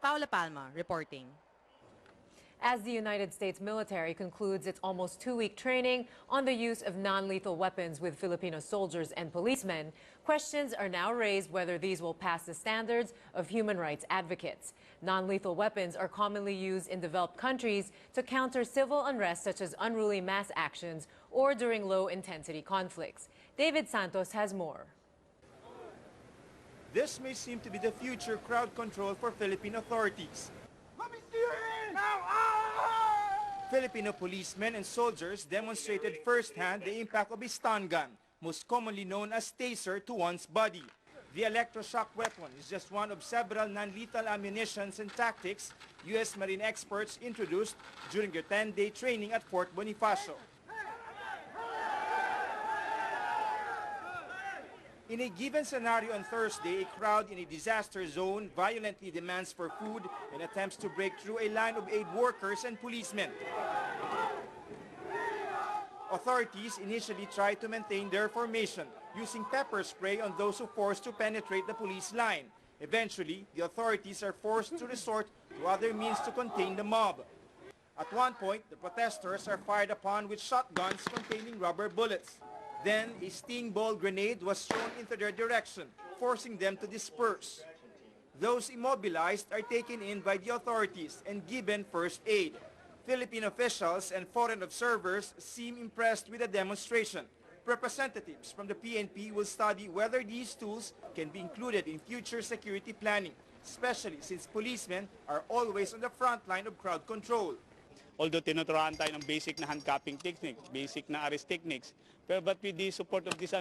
Paula Palma reporting. As the United States military concludes its almost 2-week training on the use of non-lethal weapons with Filipino soldiers and policemen, questions are now raised whether these will pass the standards of human rights advocates. Non-lethal weapons are commonly used in developed countries to counter civil unrest such as unruly mass actions or during low-intensity conflicts. David Santos has more. This may seem to be the future crowd control for Philippine authorities. Filipino policemen and soldiers demonstrated firsthand the impact of a stun gun, most commonly known as taser, to one's body. The electroshock weapon is just one of several non-lethal ammunitions and tactics U.S. Marine experts introduced during their 10-day training at Fort Bonifacio. In a given scenario on Thursday, a crowd in a disaster zone violently demands for food and attempts to break through a line of aid workers and policemen. Authorities initially tried to maintain their formation, using pepper spray on those who forced to penetrate the police line. Eventually, the authorities are forced to resort to other means to contain the mob. At one point, the protesters are fired upon with shotguns containing rubber bullets. Then, a sting ball grenade was thrown into their direction, forcing them to disperse. Those immobilized are taken in by the authorities and given first aid. Philippine officials and foreign observers seem impressed with the demonstration. Representatives from the PNP will study whether these tools can be included in future security planning, especially since policemen are always on the front line of crowd control. Although tinuturuan tayo ng basic na handcuffing technique, basic na arrest techniques, but with the support of this,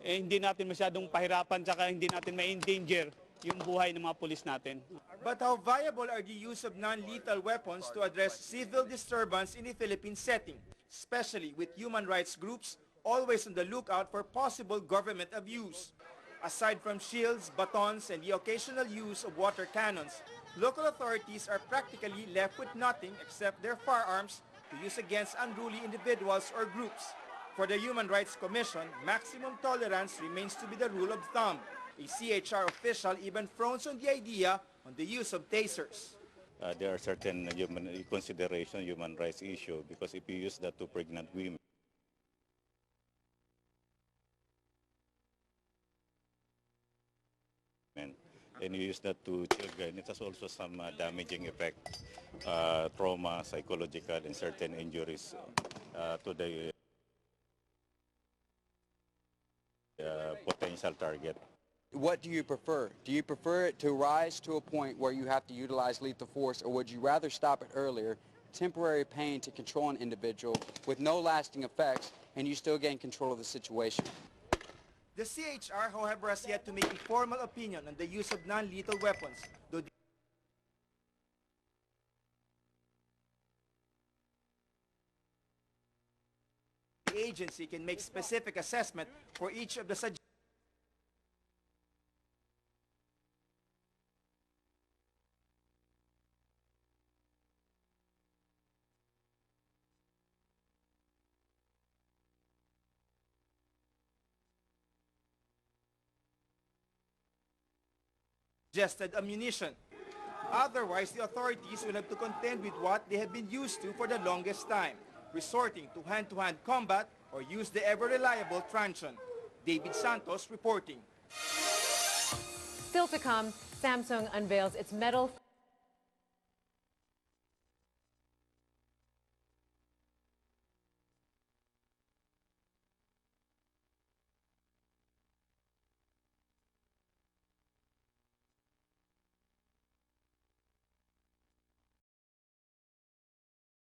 hindi natin masyadong pahirapan tsaka hindi natin ma-endanger yung buhay ng mga pulis natin. But how viable are the use of non-lethal weapons to address civil disturbance in a Philippine setting, especially with human rights groups always on the lookout for possible government abuse? Aside from shields, batons, and the occasional use of water cannons, local authorities are practically left with nothing except their firearms to use against unruly individuals or groups. For the Human Rights Commission, maximum tolerance remains to be the rule of thumb. A CHR official even frowns on the idea on the use of tasers. There are certain human rights issue, because if you use that to pregnant women, and you use that to children, it has also some damaging effect, trauma, psychological, and certain injuries to the potential target. What do you prefer? Do you prefer it to rise to a point where you have to utilize lethal force, or would you rather stop it earlier, temporary pain to control an individual with no lasting effects, and you still gain control of the situation? The CHR, however, has yet to make a formal opinion on the use of non-lethal weapons, though the agency can make specific assessment for each of the suggestions. Suggested ammunition. Otherwise, the authorities will have to contend with what they have been used to for the longest time, resorting to hand-to-hand combat or use the ever-reliable truncheon. David Santos reporting. Still to come, Samsung unveils its metal